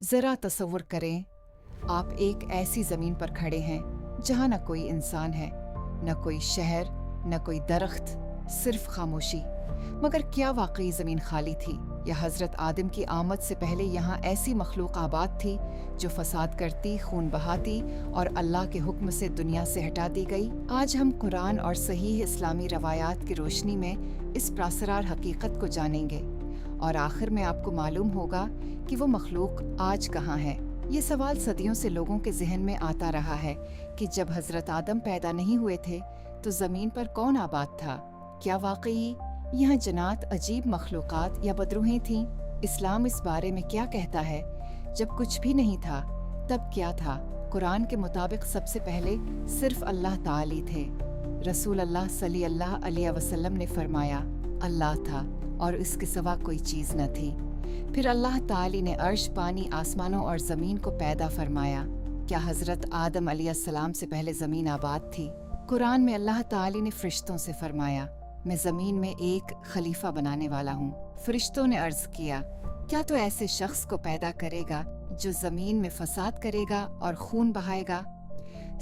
ज़रा तसव्वुर करें, आप एक ऐसी ज़मीन पर खड़े हैं जहाँ न कोई इंसान है, न कोई शहर, न कोई दरख्त, सिर्फ खामोशी। मगर क्या वाकई ज़मीन खाली थी, या हज़रत आदम की आमद से पहले यहाँ ऐसी मखलूक आबाद थी जो फसाद करती, खून बहाती और अल्लाह के हुक्म से दुनिया से हटा दी गई? आज हम कुरान और सहीह इस्लामी रवायात की रोशनी में इस प्रासरार हकीकत को जानेंगे, और आखिर में आपको मालूम होगा कि वो मखलूक आज कहाँ है। ये सवाल सदियों से लोगों के जहन में आता रहा है कि जब हज़रत आदम पैदा नहीं हुए थे तो ज़मीन पर कौन आबाद था? क्या वाकई यहाँ जन्नात अजीब मखलूक़ात या बदरूहें थीं? इस्लाम इस बारे में क्या कहता है? जब कुछ भी नहीं था तब क्या था? कुरान के मुताबिक सबसे पहले सिर्फ अल्लाह ताली थे। रसूल अल्लाह सल्लल्लाहु अलैहि वसल्लम ने फरमाया, अल्लाह था और इसके सिवा कोई चीज़ न थी। फिर अल्लाह ताली ने अर्श, पानी, आसमानों और ज़मीन को पैदा फरमाया। क्या हज़रत आदम अलैहिस्सलाम से पहले ज़मीन आबाद थी? कुरान में अल्लाह ताली ने फ़रिश्तों से फरमाया, मैं ज़मीन में एक खलीफा बनाने वाला हूँ। फ़रिश्तों ने अर्ज़ किया, क्या तो ऐसे शख्स को पैदा करेगा जो ज़मीन में फसाद करेगा और खून बहाएगा?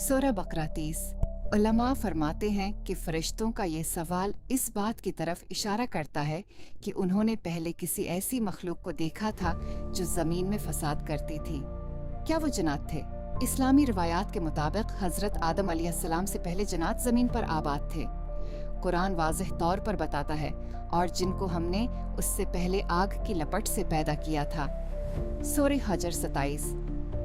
सूरह बकरा 30। उलमा फरमाते हैं कि फ़रिश्तों का ये सवाल इस बात की तरफ इशारा करता है कि उन्होंने पहले किसी ऐसी मखलूक को देखा था जो ज़मीन में फसाद करती थी। क्या वो जन्नात थे? इस्लामी रवायात के मुताबिक हज़रत आदम अलैहिस्सलाम से पहले जन्नात ज़मीन पर आबाद थे। कुरान वाज़ेह तौर पर बताता है, और जिनको हमने उससे पहले आग की लपट से पैदा किया था। सूरह हजर 27।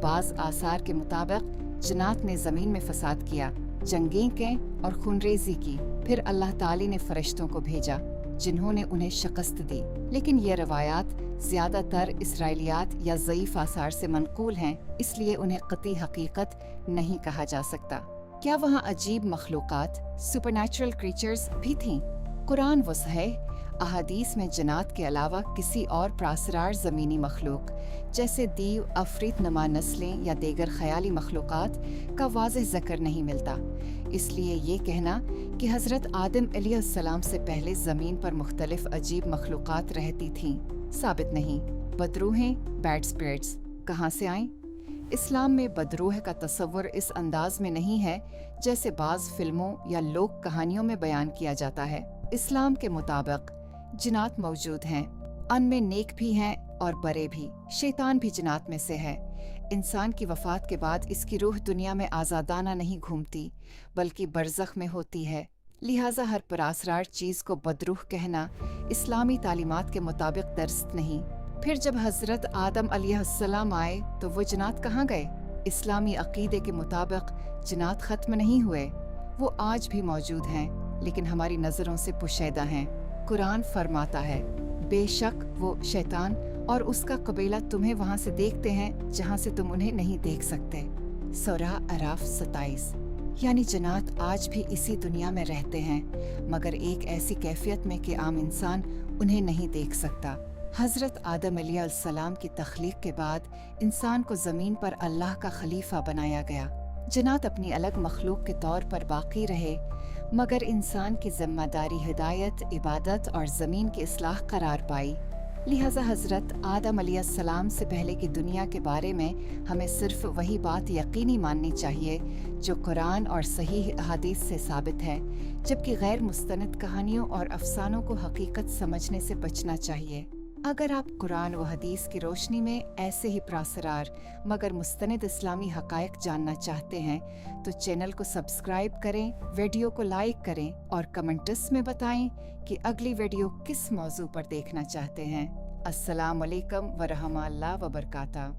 बाज़ आसार के मुताबिक जन्नात ने ज़मीन में फसाद किया, जंगें की और खूनरेज़ी की। फिर अल्लाह ताली ने फ़रिश्तों को भेजा जिन्होंने उन्हें शिकस्त दी। लेकिन ये रवायात ज़्यादातर इसराइलियात या ज़ईफ़ आसार से मनक़ूल हैं, इसलिए उन्हें क़ती हकीकत नहीं कहा जा सकता। क्या वहाँ अजीब मखलूक़ात, सुपरनैचुरल क्रीचर्स भी थीं? कुरान व सहीह अहादीस में जन्नात के अलावा किसी और प्रासरार ज़मीनी मखलूक जैसे दीव, अफरीत नुमा नस्लें या दीगर ख़याली मखलूक़ात का वाज़ेह ज़िक्र नहीं मिलता। इसलिए ये कहना कि हज़रत आदम अलैहिस्सलाम से पहले ज़मीन पर मुख्तलिफ़ अजीब मखलूक़ात रहती थीं साबित नहीं। बदरूहें, बैड स्पिरिट्स कहाँ से आईं? इस्लाम में बदरूह का तस्वुर इस अंदाज में नहीं है जैसे बाज़ फिल्मों या लोक कहानियों में बयान किया जाता है। इस्लाम के मुताबिक जिन्नात मौजूद हैं, उनमें नेक भी हैं और बरे भी। शैतान भी जिन्नात में से है। इंसान की वफ़ात के बाद इसकी रूह दुनिया में आज़ादाना नहीं घूमती बल्कि बरज़ख में होती है। लिहाजा हर पुरासरार चीज़ को बदरूह कहना इस्लामी तालीमात के मुताबिक दरस्त नहीं। फिर जब हज़रत आदम अलैहिस्सलाम आए तो वो जन्नात कहाँ गए? इस्लामी अक़ीदे के मुताबिक जन्नात ख़त्म नहीं हुए, वो आज भी मौजूद हैं, लेकिन हमारी नज़रों से पोशीदा हैं। कुरान फरमाता है, बेशक वो शैतान और उसका कबीला तुम्हें वहाँ से देखते हैं जहाँ से तुम उन्हें नहीं देख सकते। सूरह अराफ 27। यानी जन्नात आज भी इसी दुनिया में रहते हैं, मगर एक ऐसी कैफियत में कि आम इंसान उन्हें नहीं देख सकता। हज़रत आदम अलैहिस्सलाम की तख्लीक के बाद इंसान को ज़मीन पर अल्लाह का खलीफा बनाया गया। जन्नात अपनी अलग मखलूक के तौर पर बाकी रहे, मगर इंसान की ज़िम्मेदारी हिदायत, इबादत और ज़मीन की इस्लाह करार पाई। लिहाजा हज़रत आदम अलैहिस्सलाम से पहले की दुनिया के बारे में हमें सिर्फ वही बात यकीनी माननी चाहिए जो कुरान और सहीह अहादीस से साबित है, जबकि गैर मुस्तनद कहानियों और अफसानों को हकीकत समझने से बचना चाहिए। अगर आप कुरान व हदीस की रोशनी में ऐसे ही प्रासरार मगर मुस्तनद इस्लामी हक़ाइक़ जानना चाहते हैं तो चैनल को सब्सक्राइब करें, वीडियो को लाइक करें और कमेंट्स में बताएं कि अगली वीडियो किस मौजू पर देखना चाहते हैं। अस्सलाम वालेकुम व रहमतुल्लाहि व बरकातहू।